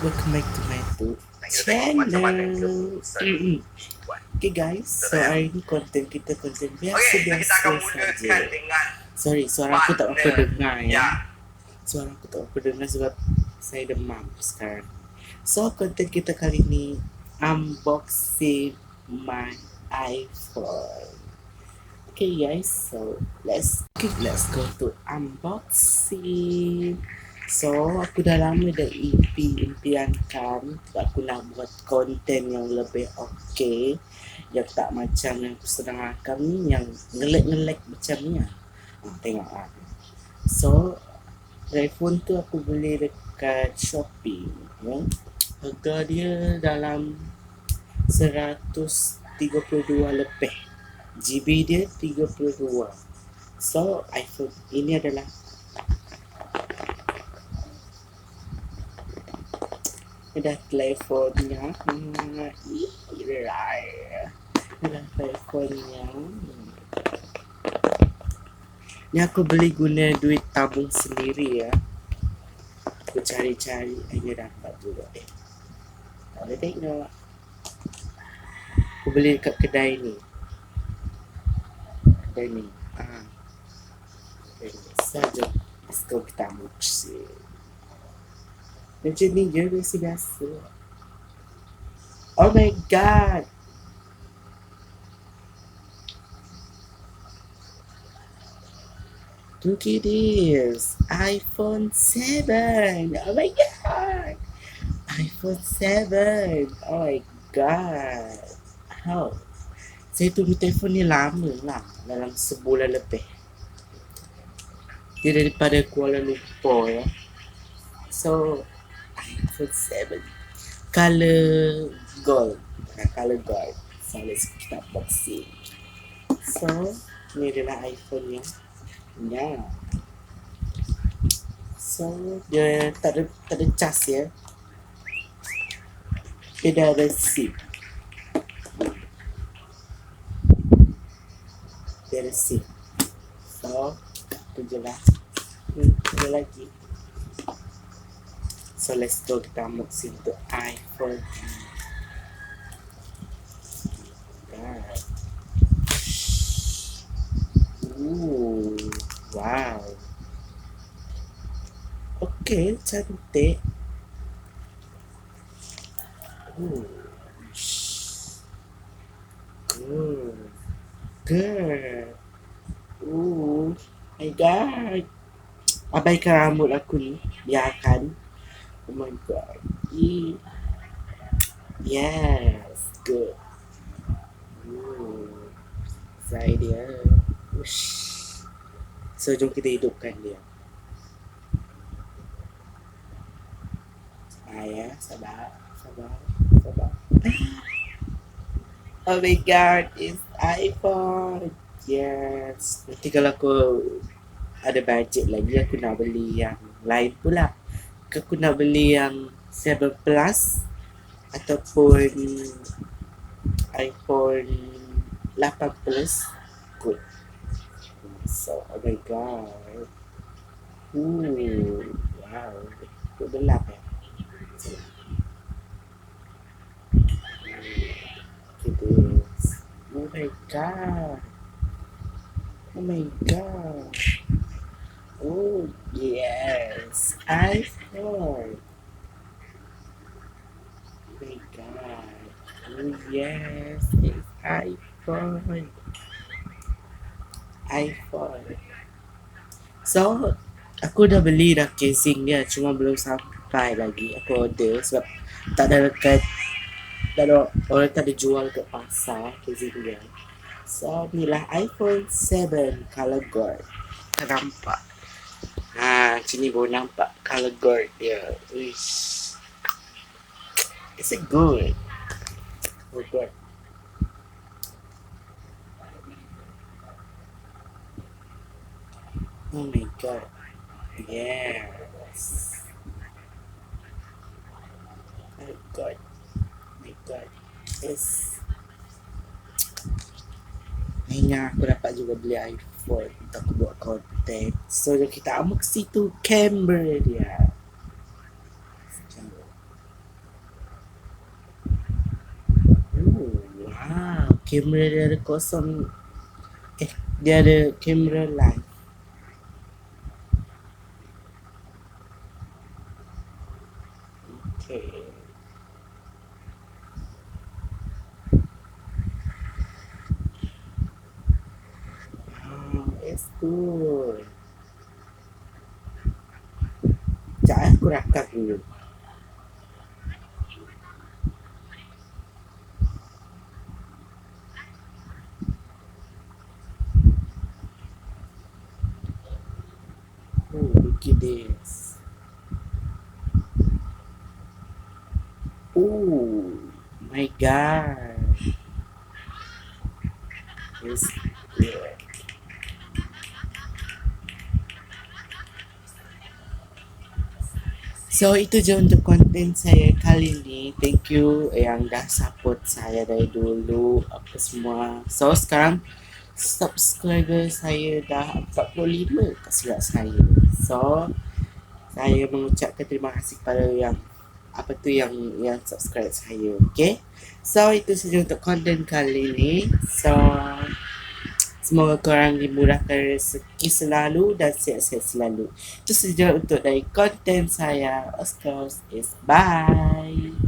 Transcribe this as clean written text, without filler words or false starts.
welcome back to my YouTube channel. Okay guys, so hari ni konten kita konten biasa-biasa saja. Sorry, suara aku tak apa dengar ya. Suara aku tak apa dengar sebab saya demam sekarang. So konten kita kali ni unboxing my iPhone. Okay guys, so let's go to unboxing. So aku dah lama dah impiankan aku nak buat konten yang lebih okay, yang tak macam yang aku sedang rakam ni, yang ngelek-ngelek macam ni lah. Tengok lah. So iPhone tu aku beli dekat Shopee ya. Harga dia dalam 132 lebih, GB dia 32. So iPhone ini adalah telefonnya. Telefonnya ni aku beli guna duit tabung sendiri ya. Aku cari-cari akhirnya dapat juga. Tak boleh tengok. Aku beli dekat kedai ni. Kedai ni. Saja. Let's go, kita unboxing. Macam ni je, biasa-biasa. Oh my god. Look at this. iPhone 7. Oh my god. iPhone 7. Oh my god. How? Saya tunggu telefon ni lama lah. Dalam sebulan lebih. Dia daripada Kuala Lumpur ya. So iPhone 7 color gold. Color gold. So let's kita unboxing. So ni adalah iPhone nya. Ya. So dia tak ada cas ya. Dia dah ada SIM. Dia ada SIM. So tu je lah. Ada lagi. So let's go, kita unboxing to iPhone. Ooh, wow. Okay, cantik. Good. My God. Abaikan rambut aku ni. Biarkan. Oh my god. Yes. Good. Saya dia. So jom kita hidupkan dia. Ya, sabar. Oh my god, it's iPhone. Yes. Nanti kalau aku ada budget lagi, aku nak beli yang lain pula. Aku nak beli yang 7 Plus ataupun iPhone 8 Plus. Good. So, oh my god. Wow. Itu gelap ya. Oh my god. Oh my god. Oh yes, iPhone. Oh my god. Oh yes, it's iPhone. So aku dah beli dah casing dia, cuma belum sampai lagi. Aku order sebab tak ada dekat, orang tak ada jual kat pasar casing dia. So inilah iPhone 7 color gold. Tak nampak. Sini baru nampak color gold dia. Is it good? Oh god. Oh my god. Yes. Oh god. Yes. Akhirnya aku dapat juga beli iPhone untuk aku buat konten. So kita unboxing tu camera dia. kamera dia ada kosong. Dia ada kamera live. Okay. It's good. Sekejap aku rakam dulu. Oh, look at this. Oh my god. It's good. So itu je untuk konten saya kali ni. Thank you yang dah support saya dari dulu apa semua. So sekarang subscriber saya dah 45 tak silap saya. So saya mengucapkan terima kasih kepada yang yang subscribe saya. Okay. So itu saja untuk konten kali ni. So semoga korang dimurahkan rezeki selalu dan sihat-sihat selalu. Itu saja untuk dari konten saya. Of course is bye.